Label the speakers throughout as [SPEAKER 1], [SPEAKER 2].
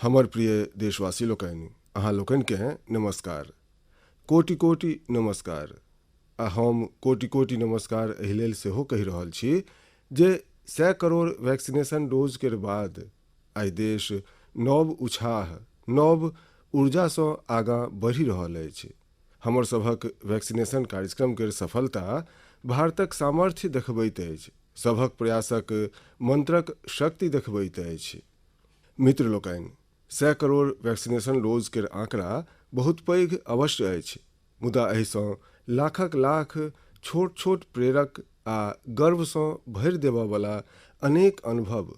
[SPEAKER 1] हमर प्रिय देशवासी लोकनि, अहाँ लोकनिके नमस्कार, कोटि कोटि नमस्कार। आ हम कोटि कोटि नमस्कार एहि लेल सेहो कहि रहल छी जे 100 करोड़ वैक्सीनेशन डोज के बाद आइ देश नव उत्साह, नव ऊर्जासँ आगाँ बढ़ि रहल अछि। हमर सभक वैक्सीनेशन कार्यक्रम के सफलता भारतक सामर्थ्य देखबैत अछि, सभक प्रयासक मंत्रक शक्ति देखबैत अछि। मित्र लोकनि, 100 करोड़ वैक्सीनेशन डोज के आंकड़ा बहुत पैघ अवश्य अछि, मुदा एहिसँ लाखक लाख छोट छोट प्रेरक आ गर्वसँ भरि देबयवला अनेक अनुभव,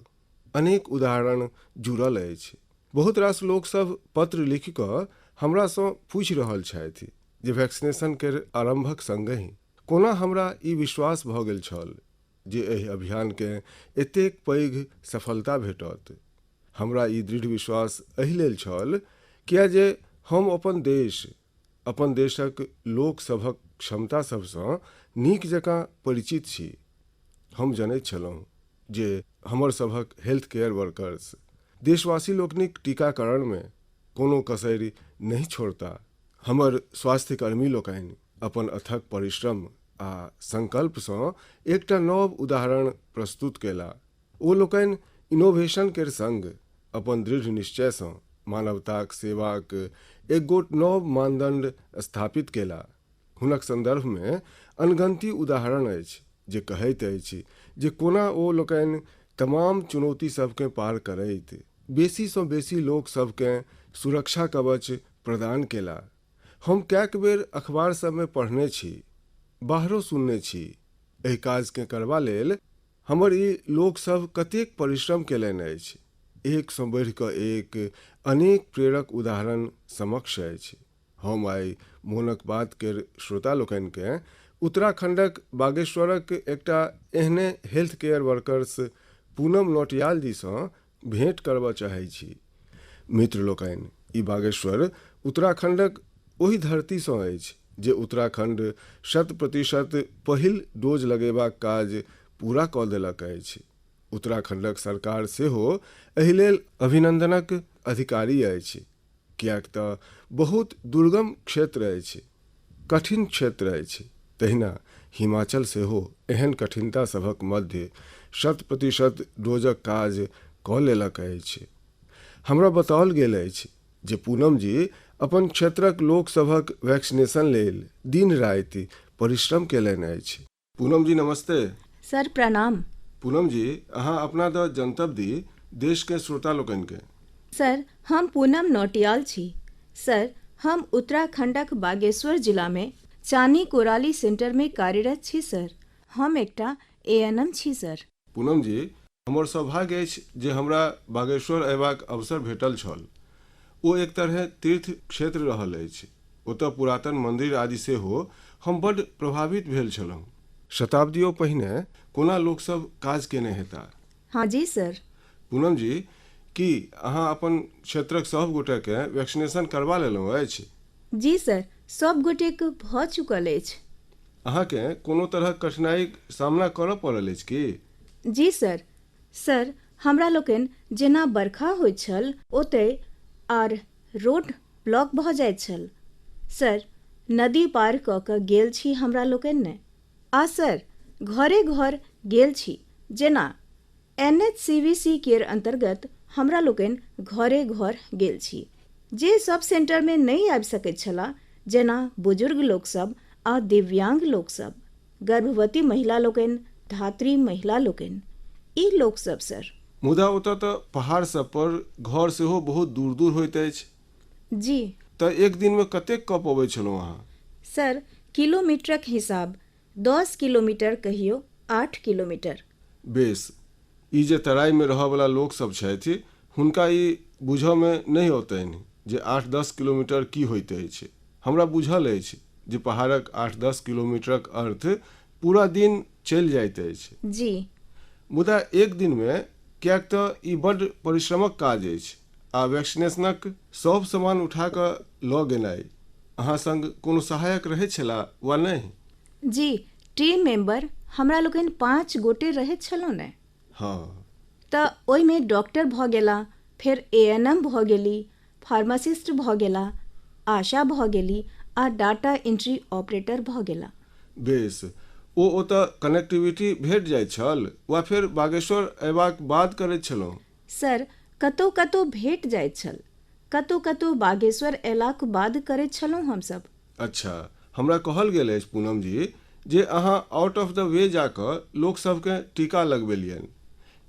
[SPEAKER 1] अनेक उदाहरण जुड़ल अछि। बहुत रास लोकसभ पत्र लिखि कऽ हमरासँ पूछि रहल छथि जे वैक्सीनेशन के आरंभक संगहि कोना हमरा ई विश्वास भऽ गेल छल जे एहि अभियानके एतेक पैघ सफलता भेटत। हमरा ई दृढ़ विश्वास एहि लेल छल किया जे हम अपन देशक लोक सभक क्षमता सबसँ नीक जकाँ परिचित छी। हम जनैत छलहुँ जे हमर सभक हेल्थ केयर वर्कर्स देशवासी लोकनिक टीकाकरणमे कोनो कसरि नहि छोड़ता। हमर स्वास्थ्यकर्मी लोकनि अपन अथक परिश्रम आ संकल्पसँ एकटा नव उदाहरण प्रस्तुत केला। ओ लोकनि इनोवेशन केर संग अपन दृढ़ निश्चयसँ मानवताक सेवाक एक गोट नव मानदंड स्थापित केला। हुनक संदर्भमे अनगंती उदाहरण अछि जे कहैत अछि जे कोना ओ लोकनि तमाम चुनौती सबके पार करैत बेसीसँ बेसी लोक सबके सुरक्षा कवच प्रदान केला। हम कएक बेर अखबार सबमे पढ़ने छी, बाहरो सुनने छी, एहि काजके करबा लेल हमर ई लोकसभ कतेक परिश्रम केलनि अछि। एकसँ बढ़ि कऽ एक अनेक प्रेरक उदाहरण समक्ष अछि। हम आइ मोनक बात केर श्रोता लोकनिकेँ उत्तराखंडक बागेश्वरक एकटा एहने health care workers Poonam Nautiyal जीसँ भेंट करबा चाहै छी। मित्र लोकनि, ई बागेश्वर उत्तराखंडक ओहि धरतीसँ अछि जे उत्तराखंड 100% पहिल डोज लगेबाक काज पूरा कऽ देलक अछि। उत्तराखंडक सरकार सेहो एहि लेल अभिनंदनक अधिकारी अछि, किएक तऽ बहुत दुर्गम क्षेत्र अछि, कठिन क्षेत्र अछि। तहिना हिमाचल सेहो एहन कठिनता सभक मध्य 100% डोजक काज कऽ लेलक अछि। हमरा बताओल गेल अछि जे पूनम जी अपन क्षेत्रक लोक सभक वैक्सीनेशन लेल दिन राति परिश्रम केलनि अछि। पूनम जी नमस्ते।
[SPEAKER 2] सर प्रणाम।
[SPEAKER 1] पूनम जी, अहाँ अपना द जनतब दी देश के श्रोता लोकनिके।
[SPEAKER 2] सर, हम पूनम नौटियाल छी। सर, हम उत्तराखंडक बागेश्वर जिलामे चानी कोराली सेंटरमे कार्यरत छी। सर, हम एकटा एएनएम छी। सर
[SPEAKER 1] पूनम जी, हमर सौभाग्य अछि जे हमरा बागेश्वर अयबाक अवसर भेटल छल। ओ एक तरह तीर्थ क्षेत्र रहल अछि। ओतऽ पुरातन मंदिर आदि सेहो हम बड्ड प्रभावित भेल छलहुँ। शताब्दियों पहिने कोना लोकसभ काज केने हेता।
[SPEAKER 2] हाँ जी सर।
[SPEAKER 1] पूनम जी, की अहाँ अपन क्षेत्रक सभ गोटेके वैक्सीनेशन करबा लेलहुँ अछि?
[SPEAKER 2] जी सर, सब गोटेक भऽ चुकल अछि।
[SPEAKER 1] अहाँके कोनो तरहक कठिनाइक सामना करऽ पड़ल अछि की?
[SPEAKER 2] जी सर। सर, हमरा लोकनि जेना बरखा होइत छल ओतय आर रोड ब्लॉक भऽ जाइत छल। सर, नदी पार कऽ कऽ गेल छी हमरा लोकनि ने। आ सर, घरे घर गेल छी, जेना NHCVC केर अंतर्गत हमरा लोकनि घरे घर गेल छी, जे सब सेंटरमे नहि आबि सकैत छलाह, जेना बुजुर्ग लोकसभ आ दिव्यांग लोकसभ, गर्भवती महिला लोकनि, धात्री महिला लोकनि, ई लोकसभ। सर,
[SPEAKER 1] मुदा ओतऽ तऽ पहाड़ सब पर घर सेहो बहुत दूर दूर होइत अछि।
[SPEAKER 2] जी।
[SPEAKER 1] तऽ एक दिनमे कतेक कऽ पबै छलहुँ अहाँ?
[SPEAKER 2] सर, किलोमीटरक हिसाब 10 किलोमीटर, कहियो 8 किलोमीटर।
[SPEAKER 1] बेस, ई जे तराईमे रहयवला लोकसभ छथि हुनका ई बुझयमे नहि औतनि जे 8-10 किलोमीटर की होइत अछि। हमरा बुझल अछि जे पहाड़क 8-10 किलोमीटरक अर्थ पूरा दिन चलि जाइत अछि।
[SPEAKER 2] जी।
[SPEAKER 1] मुदा एक दिनमे, किएक तऽ ई बड्ड परिश्रमक काज अछि आ वैक्सीनेशनक सभ सामान उठा कऽ लऽ गेनाइ, अहाँ संग कोनो सहायक रहैत छलाह वा नहि?
[SPEAKER 2] जी, टीम मेंबर हमरा लोकनि 5 गोटे रहैत छलहुँ ने।
[SPEAKER 1] हाँ।
[SPEAKER 2] तऽ ओहिमे डॉक्टर भऽ गेला, फिर ANM भऽ गेली, फार्मासिस्ट भऽ गेला, आशा भऽ गेली आ डाटा एंट्री ऑपरेटर भऽ गेला।
[SPEAKER 1] बेस, ओ ओतऽ कनेक्टिविटी भेट जाइत छल वा फेर बागेश्वर अयबाक बाद करैत छलहुँ?
[SPEAKER 2] सर, कतहु कतहु भेट जाइत छल, कतहु कतहु बागेश्वर अयलाक बाद करैत छलहुँ हमसभ।
[SPEAKER 1] अच्छा, हमरा कहल गेल अछि पूनम जी जे अहाँ आउट ऑफ द वे जाकऽ लोकसभकेँ टीका लगबेलियनि।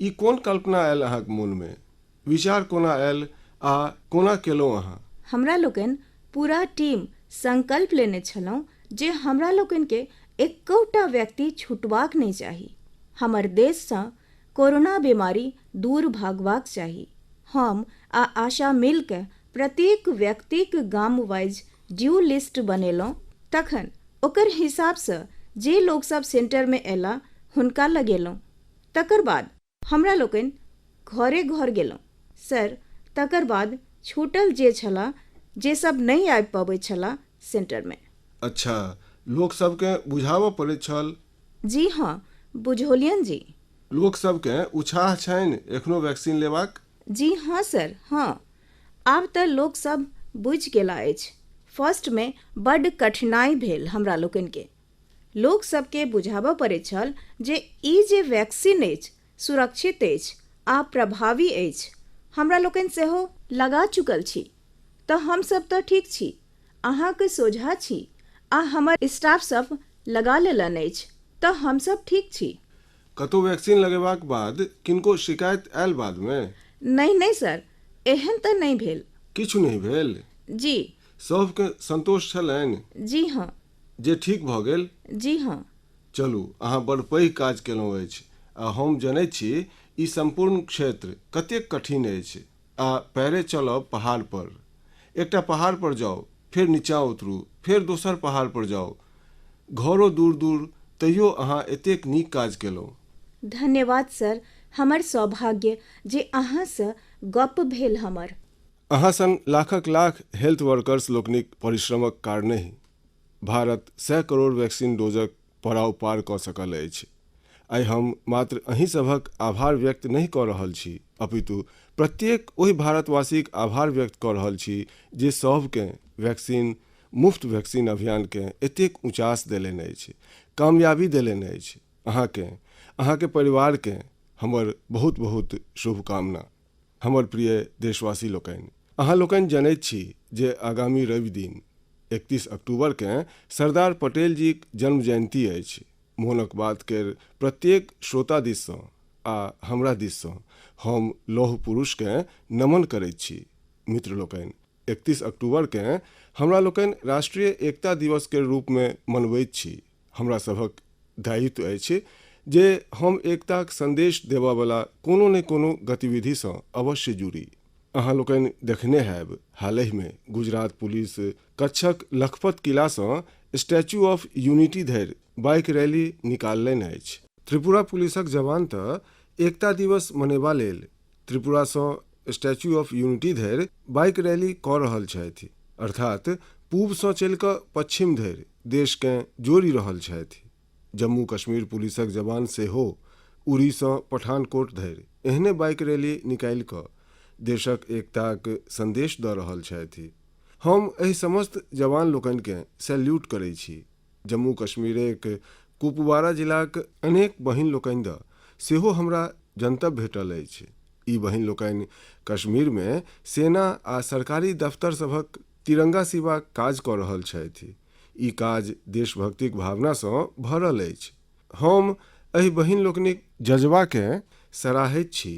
[SPEAKER 1] ई कोन कल्पना आयल अहाँक मोनमे? विचार कोना आयल आ कोना केलहुँ अहाँ?
[SPEAKER 2] हमरा लोकनि पूरा टीम संकल्प लेने छलहुँ जे हमरा लोकनिके एकौटा व्यक्ति छुटबाक नहि चाही। हमर देशसँ कोरोना बीमारी दूर भागबाक चाही। हम आ आशा मिलके प्रत्येक व्यक्तिक गाम वाइज ड्यू लिस्ट बनेलहुँ। तखन ओकर हिसाबसँ जे लोकसभ सेंटरमे अयला हुनका लगेलहुँ। तकर बाद हमरा लोकनि घरे घर गेलहुँ। सर, तकर बाद छूटल जे छला, जे सब नहीं आबि पबैत छला सेंटरमे।
[SPEAKER 1] अच्छा, लोकसभकेँ बुझाबऽ पड़ैत छल?
[SPEAKER 2] जी हाँ, बुझौलियन जी।
[SPEAKER 1] लोकसभकेँ उत्साह छनि एखनो वैक्सीन लेबाक?
[SPEAKER 2] जी हाँ सर, हाँ। आब तऽ लोक सब बुझि गेला अछि। फर्स्टमे बड्ड कठिनाई भेल हमरा लोकनिके। लोक सबके बुझाबऽ पड़ैत छल जे ई जे वैक्सीन अछि सुरक्षित अछि आ प्रभावी अछि। हमरा लोकनि सेहो लगा चुकल छी, तऽ हमसभ तऽ ठीक छी, अहाँके सोझा छी आ हमर स्टाफ सब लगा लेलन अछि, तऽ हमसभ ठीक छी।
[SPEAKER 1] कतहु वैक्सीन लगेबाक बाद किनको शिकायत आयल बादमे?
[SPEAKER 2] नहीं सर, एहन तऽ नहीं भेल।
[SPEAKER 1] किछु नहि भेल?
[SPEAKER 2] जी।
[SPEAKER 1] सभके संतोष छलनि?
[SPEAKER 2] जी हाँ।
[SPEAKER 1] जे ठीक भऽ गेल?
[SPEAKER 2] जी हाँ।
[SPEAKER 1] चलू, अहाँ बड़ पैघ काज केलहुँ अछि आ हम जनैत छी ई सम्पूर्ण क्षेत्र कतेक कठिन अछि। आ पैरे चलब पहाड़ पर, एकटा पहाड़ पर जाउ, फेर नीचाँ उतरू, फेर दोसर पहाड़ पर जाउ, घरो दूर दूर, तैयो अहाँ एतेक नीक काज केलहुँ।
[SPEAKER 2] धन्यवाद सर, हमर सौभाग्य जे अहाँसँ गप भेल हमर।
[SPEAKER 1] अहाँ सन लाखक लाख हेल्थ वर्कर्स लोकनिक परिश्रमक कारणे भारत 100 करोड़ वैक्सीन डोजक पड़ाव पार कऽ सकल अछि। आइ हम मात्र अहीं सभक आभार व्यक्त नहि कऽ रहल छी, अपितु प्रत्येक ओहि भारतवासीक आभार व्यक्त कऽ रहल छी जे सभकेँ वैक्सीन, मुफ्त वैक्सीन अभियानकेँ एतेक उचास देलनि अछि, कामयाबी देलनि अछि। अहाँके परिवारकेँ हमर बहुत बहुत शुभकामना। हमर प्रिय देशवासी लोकनि, अहाँ लोकनि जनैत छी जे आगामी रवि दिन 31 अक्टूबरकेँ सरदार पटेल जीक जन्म जयंती अछि। मोनक बात केर प्रत्येक श्रोता दिससँ आ हमरा दिससँ हम लौह पुरुषकेँ नमन करैत छी। मित्र लोकनि, 31 अक्टूबरकेँ हमरा लोकनि राष्ट्रीय एकता दिवस के रूपमे मनबैत छी। हमरा सभक दायित्व अछि जे हम एकताक संदेश देबयवला कोनो ने कोनो गतिविधिसँ अवश्य जुड़ी। अहाँ लोकनि देखने हैब, हालहिमे गुजरात पुलिस कच्छक लखपत किलासँ स्टैच्यू ऑफ यूनिटी धरि बाइक रैली निकाललनि अछि। त्रिपुरा पुलिसक जवान तऽ एकता दिवस मनेबा लेल त्रिपुरासँ स्टैच्यू ऑफ यूनिटी धरि बाइक रैली कऽ रहल छथि, अर्थात पूबसँ चलि कऽ पश्चिम धरि देशकेँ जोड़ि रहल छथि। जम्मू कश्मीर पुलिसक जवान सेहो उड़ीसँ पठानकोट धरि एहने बाइक रैली निकालि कऽ देशक एकताक संदेश दऽ रहल छथि। हम एहि समस्त जवान लोकनिकेँ सैल्यूट करैत छी। जम्मू कश्मीरक कुपवाड़ा जिलाक अनेक बहिन लोकनि दऽ सेहो हमरा जनतब भेटल अछि। ई बहिन लोकनि कश्मीरमे सेना आ सरकारी दफ्तर सभक तिरंगा सेवा काज कऽ रहल छथि। ई काज देशभक्तिक भावनासँ भरल अछि। हम एहि बहिन लोकनिक जज्बाकेँ सराहैत छी।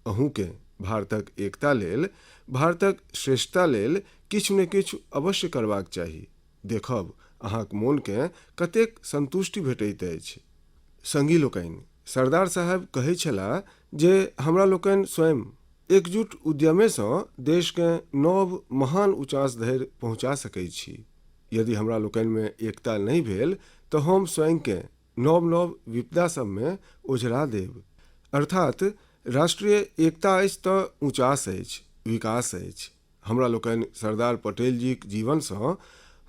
[SPEAKER 1] अहूँकेँ भारतक एकता लेल, भारतक श्रेष्ठता लेल किछु ने किछु अवश्य करबाक चाही। देखब अहाँक मोनकेँ कतेक संतुष्टि भेटैत अछि। संगी लोकनि, सरदार साहब कहै छलाह जे हमरा लोकनि स्वयं एकजुट उद्यमेसँ देशकेँ नव महान उचास धरि पहुँचा सकैत छी। यदि हमरा लोकनिमे एकता नहि भेल तऽ हम स्वयंकेँ नव नव विपदा सबमे ओझरा देब। अर्थात राष्ट्रीय एकता अछि तऽ उचास अछि, विकास अछि। हमरा लोकनि सरदार पटेल जीक जीवनसँ,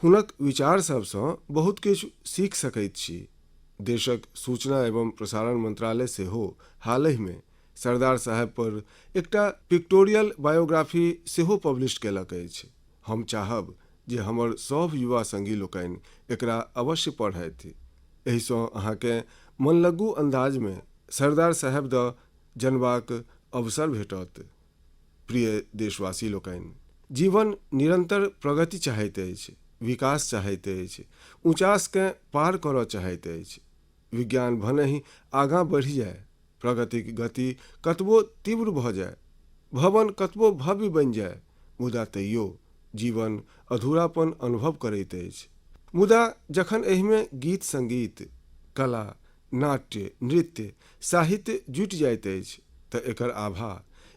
[SPEAKER 1] हुनक विचार सबसँ बहुत किछु सीख सकैत छी। देशक सूचना एवं प्रसारण मंत्रालय सेहो हालहिमे सरदार साहेब पर एकटा पिक्टोरियल बायोग्राफी सेहो पब्लिश केलक अछि। हम चाहब जे हमर सभ युवा संगी लोकनि एकरा अवश्य पढ़थि। एहिसँ अहाँके मनलगू अंदाजमे सरदार साहेब द जनबाक अवसर भेटत। प्रिय देशवासी लोकनि, जीवन निरंतर प्रगति चाहैत अछि, विकास चाहैत अछि, ऊँचासकेँ पार करऽ चाहैत अछि। विज्ञान भने ही आगाँ बढ़ि जाय, प्रगतिक गति कतबो तीव्र भऽ जाय, भवन कतबो भव्य बनि जाय, मुदा तैयो जीवन अधूरापन अनुभव करैत अछि। मुदा जखन एहिमे गीत संगीत, कला, नाट्य, नृत्य, साहित्य जुटि जाइत अछि तऽ एकर आभा,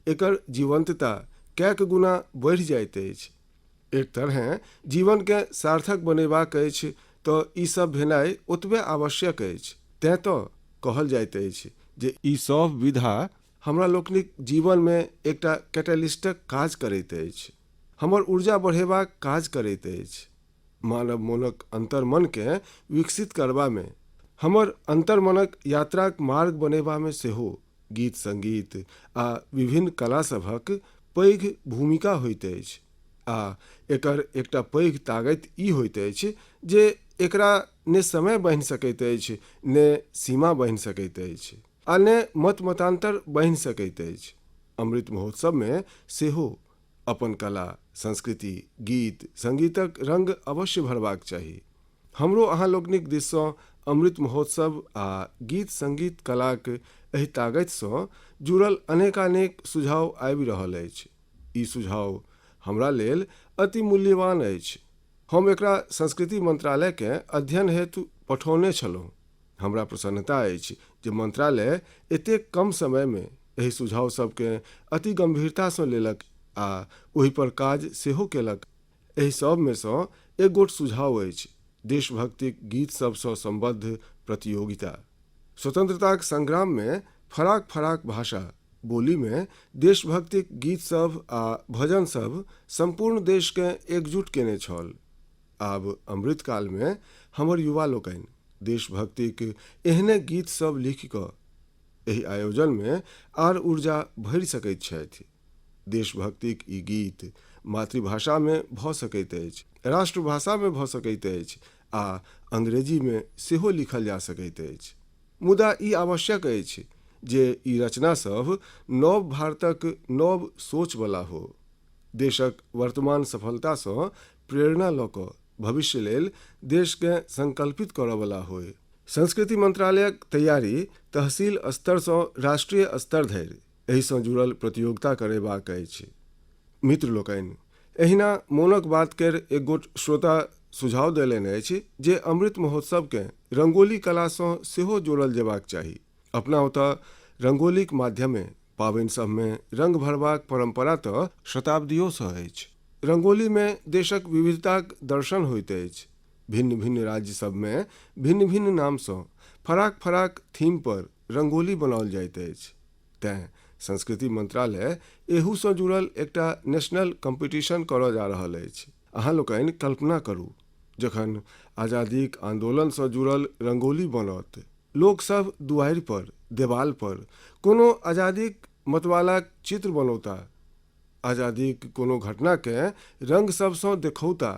[SPEAKER 1] एकर जीवंतता कैक गुना बढ़ि जाइत अछि। एक तरहे जीवनकेँ सार्थक बनेबाक अछि तऽ ई सब भेनाइ ओतबे आवश्यक अछि। तेँ तऽ कहल जाइत अछि जे ई सब विधा हमरा लोकनिक जीवनमे एकटा कैटलिस्टक काज करैत अछि, हमर ऊर्जा बढ़ेबाक काज करैत अछि। मानव मोनक अंतर्मनकेँ विकसित करबामे, हमर अंतर्मनक यात्राक मार्ग बनेबामे सेहो गीत संगीत आ विभिन्न कला सभक पैघ भूमिका होइत अछि। आ एकर एकटा पैघ ताकत ई होइत अछि जे एकरा ने समय बान्हि सकैत अछि, ने सीमा बान्हि सकैत अछि, आ ने मत मतांतर बान्हि सकैत अछि। अमृत महोत्सवमे सेहो अपन कला, संस्कृति, गीत संगीतक रंग अवश्य भरबाक चाही। हमरो अहाँ लोकनिक दिससँ अमृत महोत्सव आ गीत संगीत कलाक एहि ताकतसँ जुड़ल अनेकानेक सुझाव आबि रहल अछि। ई सुझाव हमरा लेल अति मूल्यवान अछि। हम एकरा संस्कृति मंत्रालयकेँ अध्ययन हेतु पठौने छलहुँ। हमरा प्रसन्नता अछि जे मंत्रालय एतेक कम समयमे एहि सुझाव सबकेँ अति गंभीरतासँ लेलक आ ओहि पर काज सेहो केलक। एहि सबमे सँ एक गोट सुझाव अछि देशभक्तिक गीत सबसँ संबद्ध प्रतियोगिता। स्वतंत्रताक संग्राममे फराक फराक भाषा बोलीमे देशभक्तिक गीत सब आ भजन सब संपूर्ण देशकेँ एकजुट केने छल। आब अमृतकालमे हमर युवा लोकनि देशभक्तिक एहने गीत सब लिखि कऽ एहि आयोजनमे आर ऊर्जा भरि सकैत छथि। देशभक्तिक ई गीत मातृभाषामे भऽ सकैत अछि, राष्ट्रभाषामे भऽ सकैत अछि आ अंग्रेजीमे सेहो लिखल जा सकैत अछि। मुदा ई आवश्यक अछि जे ई रचना सब नव भारतक नव सोचवला हो, देशक वर्तमान सफलतासँ प्रेरणा लऽ कऽ भविष्य लेल देशकेँ संकल्पित करयवला होय। संस्कृति मंत्रालयक तैयारी तहसील स्तरसँ राष्ट्रीय स्तर धरि एहिसँ जुड़ल प्रतियोगिता करेबाक अछि। मित्र लोकनि, एहिना मोनक बात केर एक गोट श्रोता सुझाव देलनि अछि जे अमृत महोत्सवकेँ रंगोली कलासँ सेहो जोड़ल जेबाक चाही। अपना ओतऽ रंगोलीक माध्यमे पाबनि सभमे रंग भरबाक परंपरा तऽ शताब्दियोसँ अछि। रंगोलीमे देशक विविधताक दर्शन होइत अछि। भिन्न भिन्न राज्य सभमे भिन्न भिन्न नामसँ फराक फराक थीम पर रंगोली बनाओल जाइत अछि। तेँ संस्कृति मंत्रालय एहूसँ जुड़ल एकटा नेशनल कॉम्पिटिशन करऽ जा रहल अछि। अहाँ लोकनि कल्पना करू, जखन आजादीक आंदोलनसँ जुड़ल रंगोली बनत, लोकसभ दुआरि पर, देवाल पर कोनो आजादीक मतवालाक चित्र बनौता, आजादीक कोनो घटनाकेँ रंग सबसँ देखौता,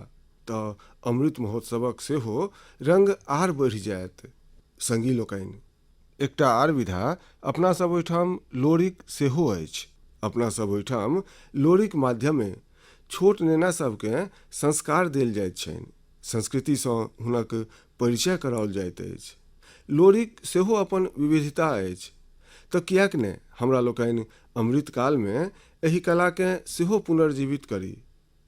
[SPEAKER 1] तऽ अमृत महोत्सवक सेहो रंग आर बढ़ि जायत। संगी लोकनि, एकटा आर विधा अपना सब ओहिठाम लोरिक सेहो अछि। अपना सब ओहिठाम लोरिक माध्यमे छोट नेना सबकेँ संस्कार देल जाइत छनि, संस्कृतिसँ हुनक परिचय कराओल जाइत अछि। लोरिक सेहो अपन विविधता अछि, तऽ किएक ने हमरा लोकनि अमृतकालमे एहि कलाकेँ सेहो पुनर्जीवित करी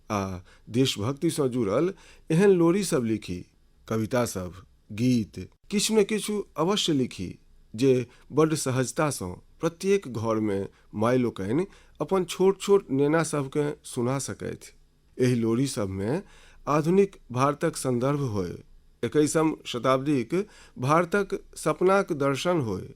[SPEAKER 1] आ देशभक्तिसँ जुड़ल एहन लोरी सब लिखी, कविता सब, गीत, किछु ने किछु अवश्य लिखी जे बड्ड सहजतासँ प्रत्येक घरमे माय लोकनि अपन छोट छोट नेना सबकेँ सुना सकथि। एहि लोरी सबमे आधुनिक भारतक संदर्भ होय, 21वीं शताब्दीक भारतक सपनाक दर्शन होय।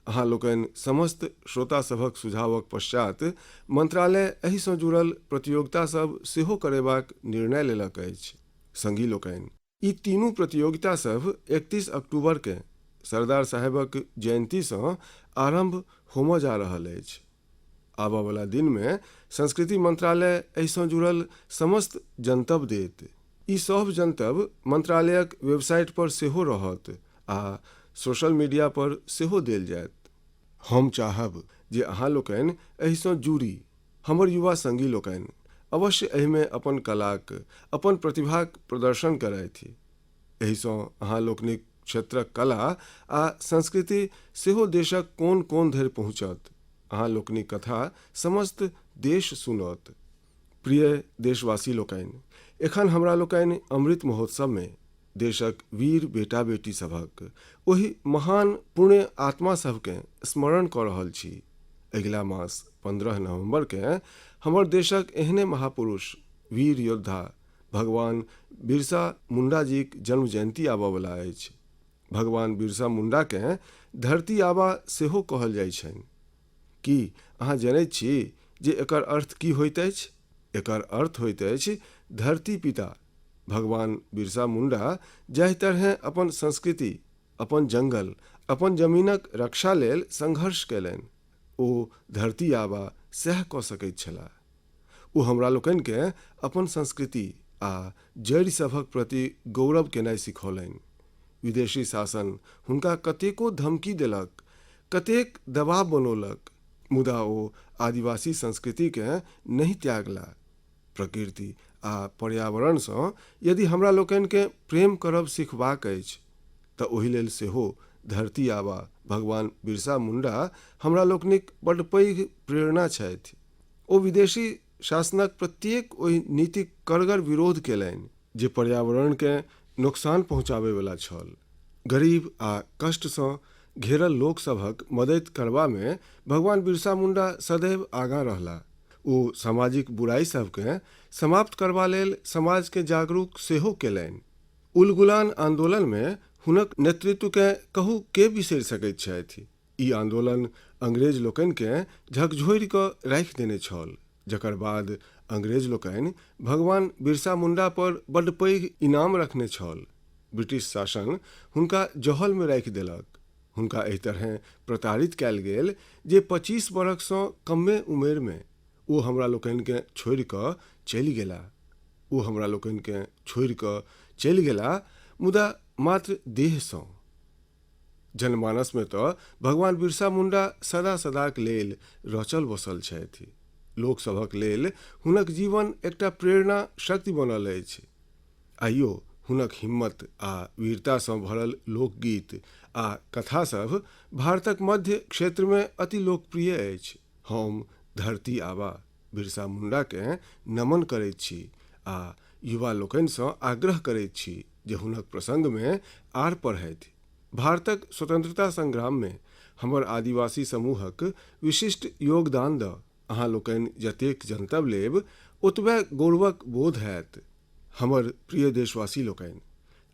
[SPEAKER 1] अहाँ लोकनि समस्त श्रोता सभक सुझावक पश्चात मंत्रालय एहिसँ जुड़ल प्रतियोगिता सब सेहो करेबाक निर्णय लेलक अछि। संगी लोकनि, ई तीनू प्रतियोगिता सब 31 अक्टूबरकेँ सरदार साहेबक जयंतीसँ आरंभ होमऽ जा रहल अछि। आबऽ वाला दिन में संस्कृति मंत्रालय एहिसँ जुड़ल समस्त जनतब देत। ई सब जनतब मंत्रालयक वेबसाइट पर सेहो रहत आ सोशल मीडिया पर सेहो देल जायत। हम चाहब जे अहाँ लोकनि एहिसँ जुड़ी। हमर युवा संगी लोकनि अवश्य एहिमे अपन कलाक, अपन प्रतिभाक प्रदर्शन करथि। एहिसँ अहाँ लोकनिक क्षेत्रक कला आ संस्कृति सेहो देशक कोन कोन धरि पहुँचत। अहाँ लोकनिक कथा समस्त देश सुनत। प्रिय देशवासी लोकनि, एखन हमरा लोकनि अमृत महोत्सव में देशक वीर बेटा बेटी सभक, ओहि महान पुण्य आत्मा सबके स्मरण कऽ रहल छी। अगिला मास 15 नवंबर के हमर देशक एहने महापुरुष वीर योद्धा भगवान बिरसा मुंडा जीक जन्म जयंती आबऽ वाला अछि। भगवान बिरसा मुंडा के धरती आबा सेहो कहल जाइ छनि। की अहाँ जनैत छी जे एकर अर्थ की होइत अछि? एकर अर्थ होइत अछि धरती पिता। भगवान बिरसा मुंडा जाहि तरह अपन संस्कृति, अपन जंगल, अपन जमीनक रक्षा लेल संघर्ष कयलनि, ओ धरती आबा सएह कऽ सकैत छलाह। ओ हमरा लोकनि के अपन संस्कृति आ जड़ि सभक प्रति गौरव केनाइ सिखौलनि। विदेशी शासन हुनका कतेको धमकी देलक, कतेक दबाव बनौलक, मुदा ओ आदिवासी संस्कृति के नहीं त्यागला। प्रकृति आ पर्यावरण सँ यदि हमरा लोकनि के प्रेम करब सिखबाक अछि तऽ ओहि लेल सेहो धरती आबा भगवान बिरसा मुंडा हमरा लोकनिक बड्ड पैघ प्रेरणा छथि। ओ विदेशी शासनक प्रत्येक ओहि नीतिक कड़गर विरोध केलनि जे पर्यावरण के नुकसान पहुँचाबै वाला छल। गरीब आ कष्ट सँ घेरल लोक सभक मदद करबा में भगवान बिरसा मुंडा सदैव आगाँ रहला। ओ सामाजिक बुराई सबके समाप्त करबा लेल समाज के जागरूक सेहो केलनि। उलगुलान आंदोलन में हुनक नेतृत्व के कहू के बिसरि सकैत छथि। ई आंदोलन अंग्रेज लोकनि के झकझोरि कऽ राखि देने छल, जकर बाद अंग्रेज लोकनि भगवान बिरसा मुंडा पर बड्ड पैघ इनाम रखने छल। ब्रिटिश शासन हुनका जहल में राखि देलक। हुनका एहि तरह प्रताड़ित कयल गेल जे 25 बरख सँ कमे उमेर में ओ हमरा लोकनि के छोड़ि कऽ चलि गेला। ओ हमरा लोकनि के छोड़ि कऽ चलि गेला, मुदा मात्र देह सँ। जनमानस में तऽ भगवान बिरसा मुंडा सदा सदाक लेल रचल बसल छथि। लोक सभक लेल हुनक जीवन एकटा प्रेरणा शक्ति बनल अछि। आइयो हुनक हिम्मत आ वीरता सँ भरल लोकगीत आ कथा सब भारतक मध्य क्षेत्र में अति लोकप्रिय अछि। हम धरती आबा बिरसा मुंडा के नमन करैत छी आ युवा लोकनि सँ आग्रह करैत छी जे हुनक प्रसंग में आर पढ़थि। भारतक स्वतंत्रता संग्राम में हमर आदिवासी समूहक विशिष्ट योगदान द अहाँ लोकनि जतेक जनतब लेब ओतबे गौरवक बोध हैत। हमर प्रिय देशवासी लोकनि,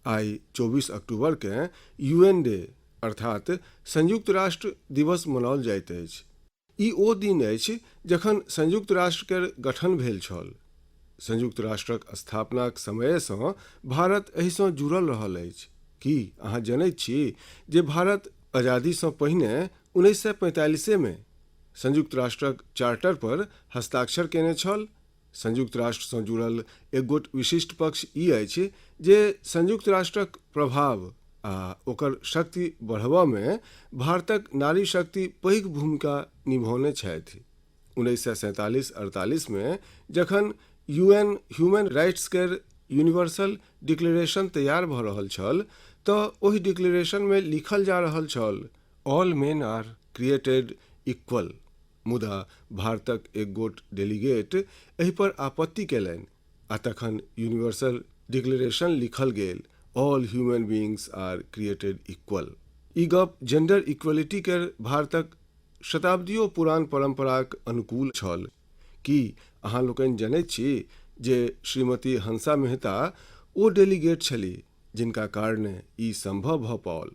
[SPEAKER 1] आइ 24 अक्टूबर के UN डे अर्थात संयुक्त राष्ट्र दिवस मनाओल जाइत अछि। ई ओ दिन अछि जखन संयुक्त राष्ट्र के गठन भेल छल। संयुक्त राष्ट्रक स्थापनाक समय सँ भारत एहि सँ जुड़ल रहल अछि। की अहाँ जनैत छी जे भारत आजादी सँ पहिने 1945 में संयुक्त राष्ट्रक चार्टर पर हस्ताक्षर केने छल? संयुक्त राष्ट्र सँ जुड़ल एक गोट विशिष्ट पक्ष ई अछि जे संयुक्त राष्ट्रक प्रभाव आ ओकर शक्ति बढ़बा में भारतक नारी शक्ति पैघ भूमिका निभौने छथि। 1947-48 में जखन UN ह्यूमन राइट्स केर यूनिवर्सल डिक्लेरेशन तैयार भऽ रहल छल तऽ ओहि डिक्लेरेशन में लिखल जा रहल छल, all men are created equal. मुदा भारतक एक गोट डेलीगेट एहि पर आपत्ति केलनि आ तखन यूनिवर्सल डिक्लेरेशन लिखल गेल, ऑल ह्यूमन बीइंग्स आर क्रिएटेड इक्वल। ई गप जेंडर इक्वलिटी केर भारतक शताब्दियों पुरान परंपराक अनुकूल छल। की अहाँ लोकनि जनैत छी जे श्रीमती हंसा मेहता ओ डेलीगेट छलीह जिनका कारणे ई संभव भऽ पाओल?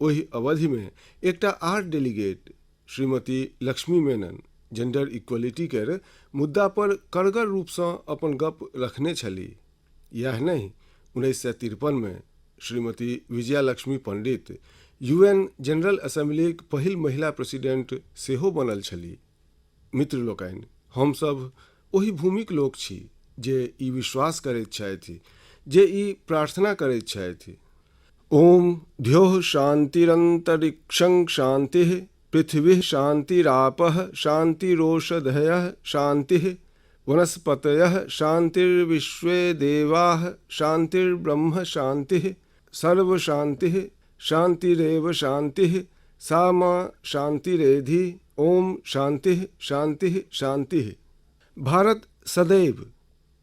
[SPEAKER 1] ओहि अवधि में एकटा आर डेलीगेट श्रीमती लक्ष्मी मेनन जेंडर इक्वलिटी केर मुद्दा पर कड़गर रूप सँ अपन गप रखने छलीह। यह नहीं, 1953 में श्रीमती विजया लक्ष्मी पंडित UN जनरल असेंबलीक पहिल महिला प्रेसिडेंट सेहो बनल छली। मित्र लोकनि, हमसभ ओहि भूमिक लोक छी जे ई विश्वास करैत छथि, जे ई प्रार्थना करैत छथि। ओम द्योः शान्तिरन्तरिक्षं शान्तिः पृथिवी शान्तिरापः शान्तिरोषधयः शान्तिः वनस्पतयः शान्तिर्विश्वे देवाः शान्तिर्ब्रह्म शान्तिः सर्वशान्तिः शान्तिरेव शान्तिः सा मा शान्तिरेधि ओम शान्तिः शान्तिः शान्तिः। भारत सदैव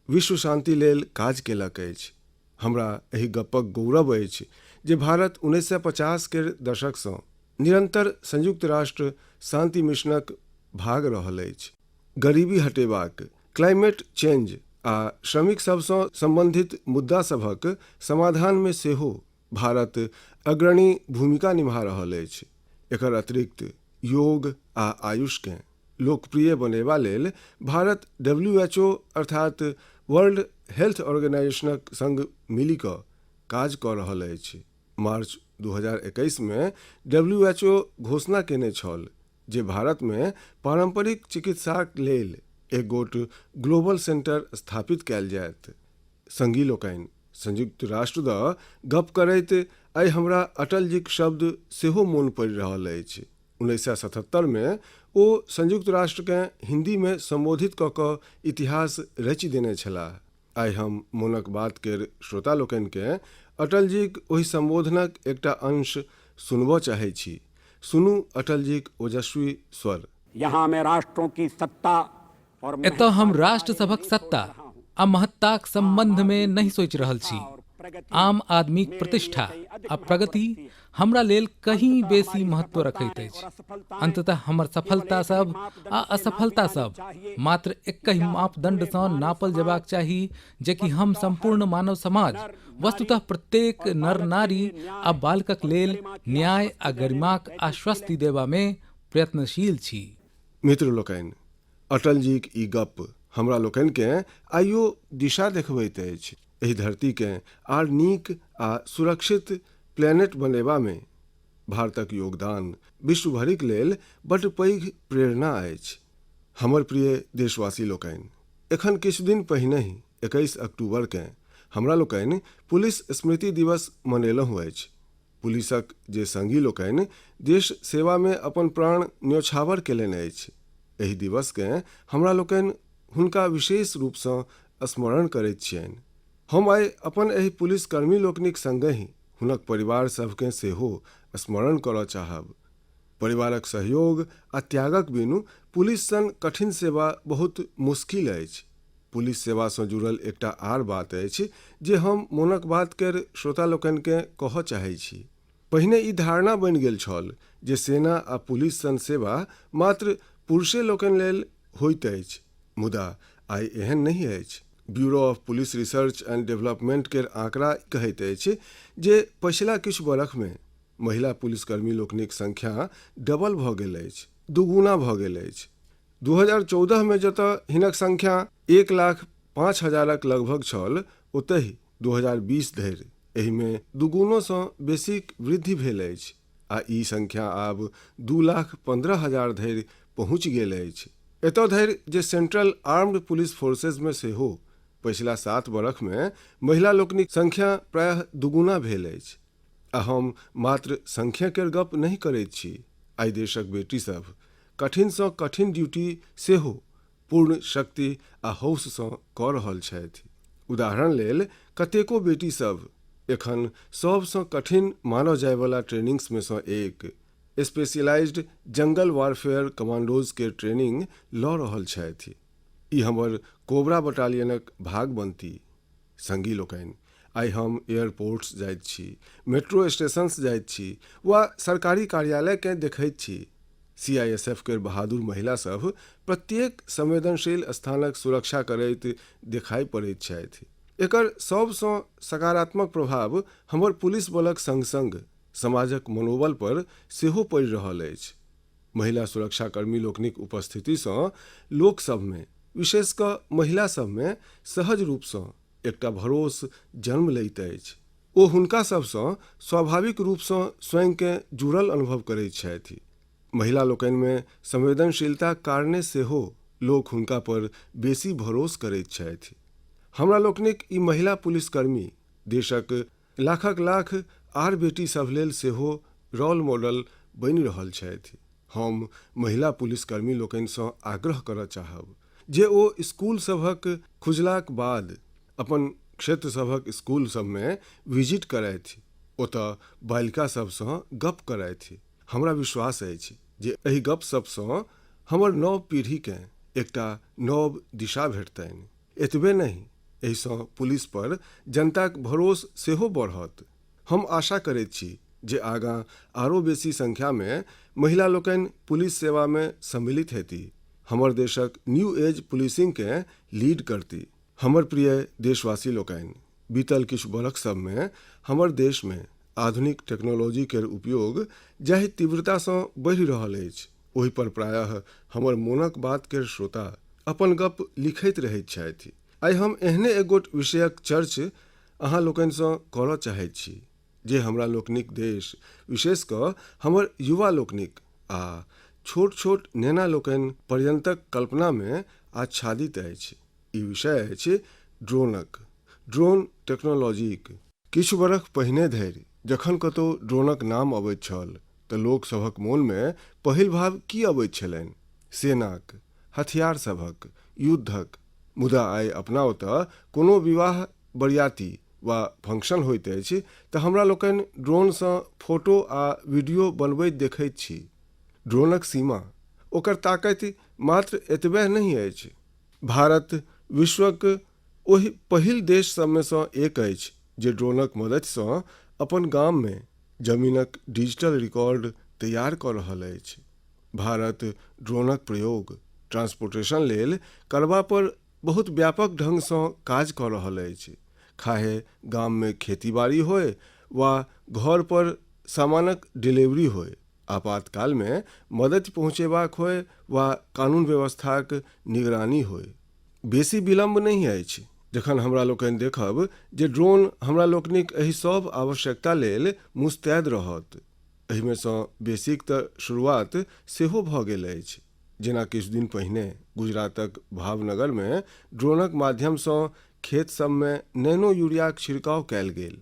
[SPEAKER 1] विश्व शान्ति लेल काज केलक अछि। हमरा एहि गपक गौरव अछि जे भारत 1950 के दशकसँ निरंतर संयुक्त राष्ट्र शांति मिशनक भाग रहल अछि। गरीबी हटेबाक, क्लाइमेट चेंज आ श्रमिक सबसँ संबंधित मुद्दा सभक समाधान में सेहो भारत अग्रणी भूमिका निभा रहल अछि। एकर अतिरिक्त योग आ आयुषकेँ लोकप्रिय बनेबा लेल भारत WHO अर्थात वर्ल्ड हेल्थ ऑर्गेनाइजेशनक संग मिलि कऽ काज कऽ रहल अछि। मार्च 2021 में WHO घोषणा केने छल जे भारत में पारंपरिक चिकित्साक लेल एक गोट ग्लोबल सेंटर स्थापित कयल जायत। संगी लोकनि, संयुक्त राष्ट्र द गप करैत आइ हमरा अटल जीक शब्द सेहो मोन पड़ि रहल अछि। 1977 में ओ संयुक्त राष्ट्रकेँ हिंदी में संबोधित कऽ कऽ इतिहास रचि देने छलाह। आइ हम मोनक बात केर श्रोता लोकनिकेँ अटल जीक ओहि संबोधनक एकटा अंश सुनबऽ चाहै छी। सुनू अटल जीक ओजस्वी स्वर।
[SPEAKER 3] यहाँ मैं राष्ट्रों की सत्ता और
[SPEAKER 4] एतऽ हम राष्ट्र सभक सत्ता आ महत्ताक संबंध में नहीं सोचि रहल छी। आम आदमीक प्रतिष्ठा आ प्रगति हमरा लेल कहीं बेसी महत्व रखैत अछि। अंततः हमर सफलता सब आ असफलता सब मात्र एकहि मापदंडसँ नापल जेबाक चाही जे कि हम संपूर्ण मानव समाज, वस्तुतः प्रत्येक नर नारी आ बालकक लेल न्याय आ गरिमाक आश्वस्ति देबा में प्रयत्नशील छी।
[SPEAKER 1] मित्र लोकनि, अटल जीक ई गप हमरा लोकनिकेँ आइयो दिशा देखबैत अछि। एहि धरतीकेँ आर नीक आ सुरक्षित प्लेनेट बनेबा में भारतक योगदान विश्व भरिक लेल बड्ड पैघ प्रेरणा अछि। हमर प्रिय देशवासी लोकनि, एखन किछु दिन पहिनहि 21 अक्टूबर केँ हमरा लोकनि पुलिस स्मृति दिवस मनेलहुँ अछि। पुलिसक जे संगी लोकनि देश सेवा में अपन प्राण न्योछावर केलनि अछि, एहि दिवसकेँ हमरा लोकनि हुनका विशेष रूपसँ स्मरण करैत छियनि। हम आइ अपन एहि पुलिस कर्मी लोकनिक संगहि हुनक परिवार सभकेँ सेहो स्मरण करऽ चाहब। परिवारक सहयोग आ त्यागक बिनु पुलिस सन कठिन सेवा बहुत मुश्किल अछि। पुलिस सेवासँ जुड़ल एकटा आर बात अछि जे हम मोनक बात केर श्रोता लोकनिकेँ कहऽ चाहै छी। पहिने ई धारणा बनि गेल छल जे सेना आ पुलिस सन सेवा मात्र पुरुषे लोकनि लेल होइत अछि, मुदा आइ एहन नहीं अछि। Bureau of police research and development केर आंकड़ा कहैत अछि जे पछिला किछु बरख में महिला पुलिसकर्मी लोकनिक संख्या डबल भऽ गेल अछि, दुगुना भऽ गेल अछि। 2014 में जतऽ हिनक संख्या 1,05,000 लगभग छल, ओतहि 2020 धरि एहि में दुगुनोसँ बेसीक वृद्धि भेल अछि आ ई संख्या आब 2,15,000 धरि पहुँचि गेल अछि। एतऽ धरि जे सेंट्रल आर्म्ड पुलिस फोर्सेज में सेहो पछिला 7 बरख में महिला लोकनिक संख्या प्रायः दुगुना भेल अछि। आ हम मात्र संख्या केर गप नहीं करैत छी। आइ देशक बेटी सब कठिनसँ कठिन ड्यूटी सेहो पूर्ण शक्ति आ हौससँ कऽ रहल छथि। उदाहरण लेल कतेको बेटी सब एखन सबसँ कठिन मानल जायवला ट्रेनिंग्स में सँ एक स्पेशलाइज्ड जंगल वारफेयर कमांडोज के ट्रेनिंग लऽ रहल छथि। ई हमर कोबरा बटालियनक भाग बनती। संगी लोकनि, आइ हम एयरपोर्ट्स जाइत छी, मेट्रो स्टेशंस जाइत छी वा सरकारी कार्यालयकेँ देखैत छी। CISF केर बहादुर महिला सब प्रत्येक संवेदनशील स्थानक सुरक्षा करैत देखाई पड़ैत छथि। एकर सबसँ सकारात्मक प्रभाव हमर पुलिस बलक संग संग समाजक मनोबल पर सेहो पड़ि रहल अछि। महिला सुरक्षाकर्मी लोकनिक उपस्थितिसँ लोक सब में, विशेष कऽ महिला सब में सहज रूपसँ एकटा भरोस जन्म लैत अछि। ओ हुनका सबसँ स्वाभाविक रूपसँ स्वयंके जुड़ल अनुभव करैत छथि। महिला लोकनिमे संवेदनशीलता कारणे सेहो लोक हुनका पर बेसी भरोस करैत छथि। हमरा लोकनिक ई महिला पुलिसकर्मी देशक लाखक लाख आर बेटी सभ लेल सेहो रोल मॉडल बनि रहल छथि। हम महिला पुलिसकर्मी लोकनिसँ आग्रह करऽ चाहब जे ओ स्कूल सभक खुजलाक बाद अपन क्षेत्र सभक स्कूल सबमे विजिट करथि, ओतऽ बालिका सबसँ गप करथि। हमरा विश्वास अछि जे एहि गपशपसँ हमर नव पीढ़ीकेँ एकटा नव दिशा भेटतनि। एतबे नहि, एहिसँ पुलिस पर जनताक भरोस सेहो बढ़त। हम आशा करैत छी जे आगाँ आरो बेसी संख्यामे महिला लोकनि पुलिस सेवामे सम्मिलित हेती, हमर देशक न्यू एज पुलिसिंगकेँ लीड करती। हमर प्रिय देशवासी लोकनि, बीतल किछु बरख सबमे हमर देशमे आधुनिक टेक्नोलॉजी केर उपयोग जाहि तीव्रतासँ बढ़ि रहल अछि, ओहि पर प्रायः हमर मोनक बात केर श्रोता अपन गप लिखैत रहैत छथि। आइ हम एहने एगोट विषयक चर्च अहाँ लोकनिसँ करऽ चाहैत छी जे हमरा लोकनिक देश, विशेष कऽ हमर युवा लोकनिक आ छोट छोट नेना लोकनि पर्यन्तक कल्पनामे आच्छादित अछि। ई विषय अछि ड्रोन टेक्नोलॉजीक। किछु बरख पहिने धरि जखन कतहु ड्रोनक नाम अबैत छल तऽ लोक सभक मोनमे पहिल भाव की अबैत छलनि? सेनाक, हथियार सभक, युद्धक। मुदा आइ अपना ओतऽ कोनो विवाह, बरियाती वा फंक्शन होइत अछि तऽ हमरा लोकनि ड्रोनसँ फोटो आ वीडियो बनबैत देखैत छी। ड्रोनक सीमा, ओकर ताकत मात्र एतबे नहि अछि। भारत विश्वक ओहि पहिल देश सबमे सँ एक अछि जे ड्रोनक मदतिसँ अपन गाममे जमीनक डिजिटल रिकॉर्ड तैयार कऽ रहल अछि। भारत ड्रोनक प्रयोग ट्रांसपोर्टेशन लेल करबा पर बहुत व्यापक ढङ्गसँ काज कऽ रहल अछि, खाहे गाममे खेतीबाड़ी होय वा घर पर सामानक डिलीवरी होय, आपातकालमे मदति पहुँचेबाक होय वा कानून व्यवस्थाक निगरानी होय। बेसी विलम्ब नहि अछि जखन हमरा लोकनि देखब जे ड्रोन हमरा लोकनिक एहि सब आवश्यकता लेल मुस्तैद रहत। एहिमे सँ बेसीक तऽ शुरुआत सेहो भऽ गेल अछि। जेना किछु दिन पहिने गुजरातक भावनगरमे ड्रोनक माध्यमसँ खेत सबमे नैनो यूरियाक छिड़काव कयल गेल।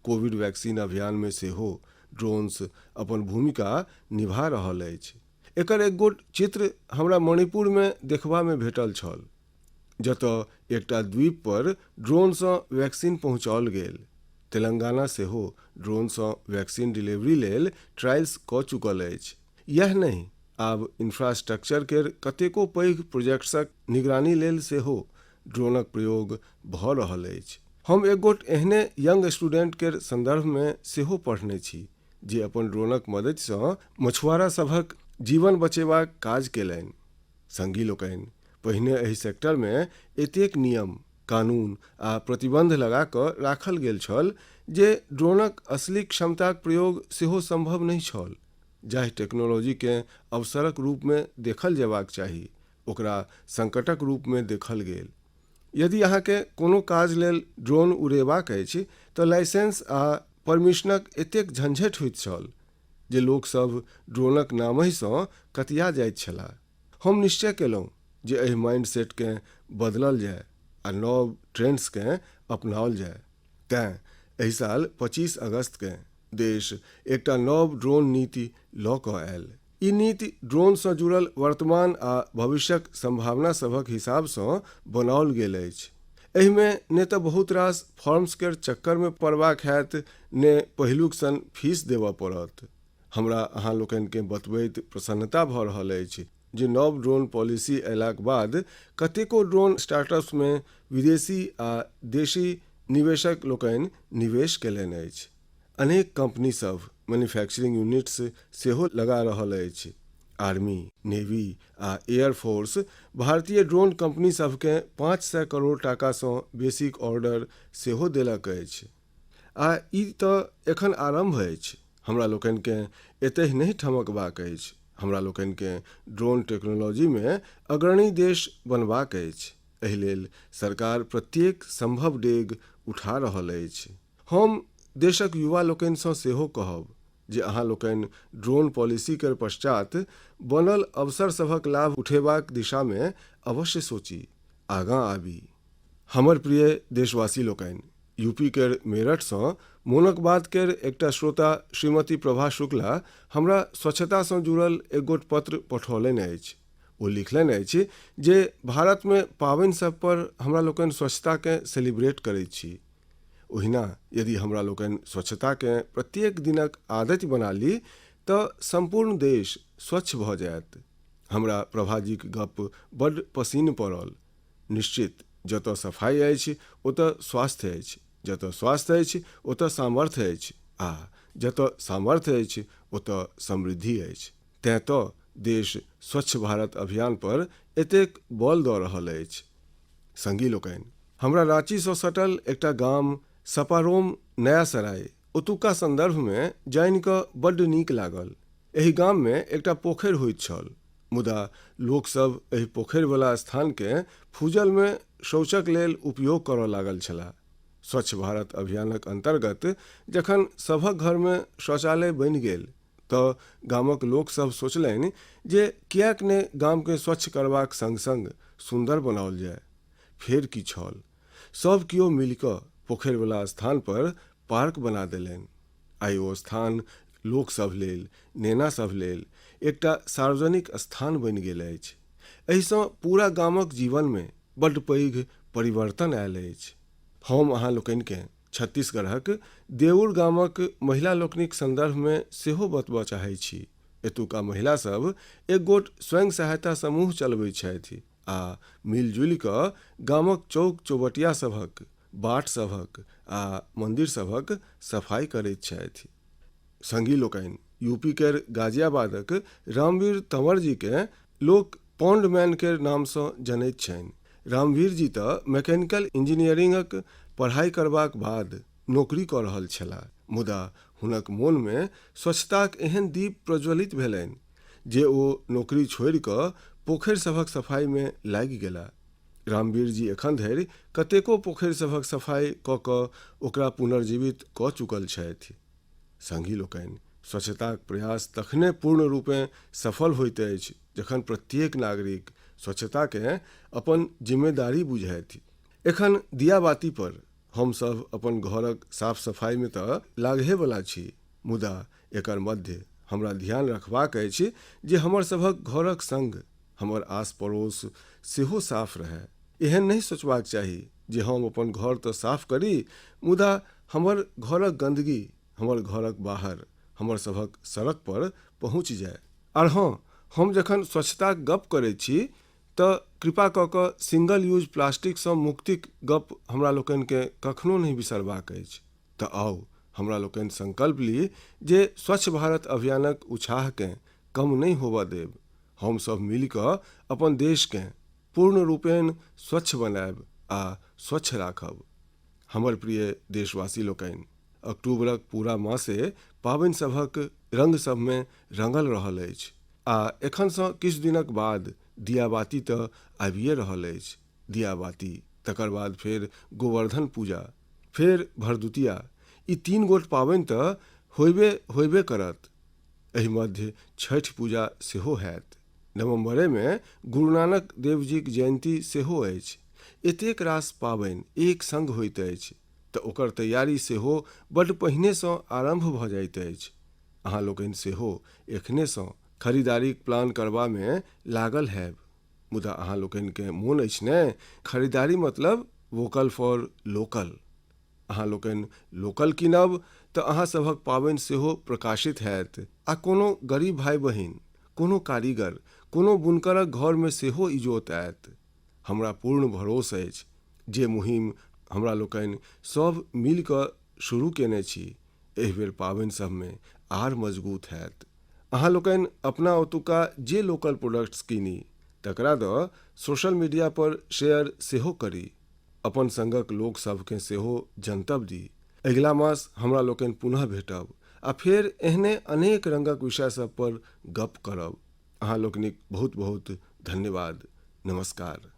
[SPEAKER 1] कोविड वैक्सीन अभियानमे सेहो ड्रोन्स अपन भूमिका निभा रहल अछि। एकर एकगोट चित्र हमरा मणिपुरमे देखबामे भेटल छल, जतऽ एकटा द्वीप पर ड्रोनसँ वैक्सीन पहुँचाओल गेल। तेलंगाना सेहो ड्रोनसँ वैक्सीन डिलीवरी लेल ट्रायल्स कऽ चुकल अछि। यह नहीं, आब इंफ्रास्ट्रक्चर केर कतेको पैघ प्रोजेक्ट्सक निगरानी लेल सेहो ड्रोनक प्रयोग भऽ रहल अछि। हम एकगोट एहने यंग स्टूडेंट केर संदर्भमे सेहो पढ़ने छी जे अपन ड्रोनक मदतिसँ मछुआरा सभक जीवन बचेबाक काज केलनि। संगी लोकनि, पहिने एहि सेक्टरमे एतेक नियम, कानून आ प्रतिबंध लगा कऽ राखल गेल छल जे ड्रोनक असली क्षमताक प्रयोग सेहो संभव नहि छल। जाहि टेक्नोलॉजीकेँ अवसरक रूपमे देखल जेबाक चाही, ओकरा संकटक रूपमे देखल गेल। यदि अहाँके कोनो काज लेल ड्रोन उड़ेबाक अछि तऽ लाइसेंस आ परमिशनक एतेक झंझट होइत छल जे लोकसभ ड्रोनक नामहिसँ कतिया जाइत छलाह। हम निश्चय केलहुँ जे एहि माइंडसेटकेँ बदलल जाय आ नव ट्रेंड्सकेँ अपनाओल जाय। तेँ एहि साल 25 अगस्तकेँ देश एकटा नव ड्रोन नीति लऽ कऽ आयल। ई नीति ड्रोनसँ जुड़ल वर्तमान आ भविष्यक संभावना सभक हिसाबसँ बनाओल गेल अछि। एहिमे ने तऽ बहुत रास फॉर्म्स केर चक्करमे पड़बाक हैत, ने पहिलुक सन फीस देबऽ पड़त। हमरा अहाँ लोकनिकेँ बतबैत प्रसन्नता भऽ रहल अछि जे नव ड्रोन पॉलिसी अयलाक बाद कतेको ड्रोन स्टार्टअप्समे विदेशी आ देशी निवेशक लोकनि निवेश केलनि अछि। अनेक कंपनी सब मैन्युफैक्चरिंग यूनिट्स सेहो लगा रहल अछि। आर्मी, नेवी आ एयरफोर्स भारतीय ड्रोन कंपनी सभकेँ 500 करोड़ टाकासँ बेसीक ऑर्डर सेहो देलक अछि। आ ई तऽ एखन आरम्भ अछि। हमरा लोकनिकेँ एतहि नहि ठमकबाक अछि। हमरा लोकनिकेँ ड्रोन टेक्नोलॉजीमे अग्रणी देश बनबाक अछि। एहि लेल सरकार प्रत्येक संभव डेग उठा रहल अछि। हम देशक युवा लोकनिसँ सेहो कहब जे अहाँ लोकनि ड्रोन पॉलिसी के पश्चात बनल अवसर सभक लाभ उठेबाक दिशामे अवश्य सोची, आगाँ आबी। हमर प्रिय देशवासी लोकनि, यूपी केर मेरठसँ मोनकबाद केर एकटा श्रोता श्रीमती प्रभा शुक्ला हमरा स्वच्छतासँ जुड़ल एक गोट पत्र पठौलनि अछि। ओ लिखलनि अछि जे भारतमे पाबनि सब पर हमरा लोकनि स्वच्छताकेँ सेलिब्रेट करैत छी। ओहिना यदि हमरा लोकनि स्वच्छताकेँ प्रत्येक दिनक आदत बना ली तऽ सम्पूर्ण देश स्वच्छ भऽ जायत। हमरा प्रभाजीक गप बड्ड पसिन्न पड़ल। निश्चित, जतऽ सफाई अछि ओतऽ स्वास्थ्य अछि, जतऽ स्वास्थ्य अछि ओतऽ सामर्थ्य अछि, आ जतऽ सामर्थ्य अछि ओतऽ समृद्धि अछि। तेँ तऽ देश स्वच्छ भारत अभियान पर एतेक बल दऽ रहल अछि। संगी लोकनि, हमरा रांचीसँ सटल एकटा गाम सपारोम नया सराय ओतुका संदर्भमे जानि कऽ बड्ड नीक लागल। एहि गाममे एकटा पोखरि होइत छल, मुदा लोकसभ एहि पोखरिवला स्थानकेँ फूजलमे शौचक लेल उपयोग करऽ लागल छलाह। स्वच्छ भारत अभियानक अंतर्गत जखन सभक घरमे शौचालय बनि गेल तऽ गामक लोकसभ सोचलनि जे किएक ने गामकेँ स्वच्छ करबाक संग संग सुन्दर बनाओल जाय। फेर की छल, सभ कियो मिलि कऽ पोखरिवला स्थान पर पार्क बना देलनि। आइ ओ स्थान लोकसभ लेल, नेनासभ लेल एकटा सार्वजनिक स्थान बनि गेल अछि। एहिसँ पूरा गामक जीवनमे बड्ड पैघ परिवर्तन आयल अछि। हम अहाँ लोकनिकेँ छत्तीसगढ़क देउर गामक महिला लोकनिक संदर्भमे सेहो बतबऽ चाहै छी। एतुका महिला सब एक गोट स्वयं सहायता समूह चलबैत छथि आ मिलजुलि कऽ गामक चौक चौबटिया सभक, बाट सभक आ मंदिर सभक सफाई करैत छथि। संगी लोकनि, यूपी केर गाजियाबादक रामवीर तंवर जी के लोक पॉन्डमैन केर नामसँ जनैत छनि। रामवीर जी तऽ मैकेनिकल इंजीनियरिंगक पढ़ाई करबाक बाद नौकरी कऽ रहल छलाह, मुदा हुनक मोनमे स्वच्छताक एहन दीप प्रज्वलित भेलनि जे ओ नौकरी छोड़ि कऽ पोखरि सभक सफाईमे लागि गेलाह। रामवीर जी एखन धरि कतेको पोखरि सभक सफाई कऽ कऽ ओकरा पुनर्जीवित कऽ चुकल छथि। संगी लोकनि, स्वच्छताक प्रयास तखने पूर्ण रूपें सफल होइत अछि जखन प्रत्येक नागरिक स्वच्छताकेँ अपन जिम्मेदारी बुझैत। एखन दियाबाती पर हमसभ अपन घरक साफ सफाईमे तऽ लागहेवला छी, मुदा एकर मध्य हमरा ध्यान रखबाक अछि जे हमर सभक घरक संग हमर आस पड़ोस सेहो साफ रहै। एहन नहि सोचबाक चाही जे हम अपन घर तऽ साफ करी, मुदा हमर घरक गंदगी हमर घरक बाहर, हमर सभक सड़क पर पहुँच जाय। आर हाँ, हम जखन स्वच्छताक गप करैत छी तऽ कृपा कऽ कऽ सिंगल यूज प्लास्टिकसँ मुक्तिक गप हमरा लोकनिकेँ कखनो नहि बिसरबाक अछि। तऽ आउ हमरा लोकनि संकल्प ली जे स्वच्छ भारत अभियानक उत्साहकेँ कम नहि होबऽ देब। हमसभ मिलि कऽ अपन देशकेँ पूर्ण रूपेण स्वच्छ बनायब आ स्वच्छ राखब। हमर प्रिय देशवासी लोकनि, अक्टूबरक पूरा मासे पाबनि सभक रंग सभमे रंगल रहल अछि आ एखनसँ किछु दिनक बाद दियाबाती तऽ आबिये रहल अछि। दियाबाती, तकर बाद फेर गोवर्धन पूजा, फेर भरदुतिया, ई 3 गोट पाबनि तऽ होइबे करत। एहि मध्य छठि पूजा सेहो हैत। नवम्बरेमे गुरु नानक देव जीक जयंती सेहो अछि। एतेक रास पाबनि एक संग होइत अछि तऽ ओकर तैयारी सेहो बड्ड पहिनेसँ आरंभ भऽ जाइत अछि। अहाँ लोकनि सेहो एखनेसँ खरीदारीक प्लान करबामे लागल हैब, मुदा अहाँ लोकनिकेँ मोन अछि ने, खरीदारी मतलब वोकल फॉर लोकल। अहाँ लोकनि लोकल कीनब तऽ अहाँ सभक पाबनि सेहो प्रकाशित हैत आ कोनो गरीब भाई बहिन, कोनो कारीगर, कोनो बुनकरक घरमे सेहो इजोत आयत। हमरा पूर्ण भरोस अछि जे मुहिम हमरा लोकनि सभ मिलि कऽ शुरू केने छी, एहि बेर पाबनि सभमे आर मजबूत हैत। अहाँ लोकनि अपना ओतुका जे लोकल प्रोडक्ट्स कीनी तकरा दऽ सोशल मीडिया पर शेयर सेहो करी, अपन संगक लोक सभकेँ सेहो जनतब दी। अगिला मास हमरा लोकनि पुनः भेटब आ फेर एहने अनेक रंगक विषय सब पर गप करब। अहाँ लोकनिक बहुत बहुत धन्यवाद। नमस्कार।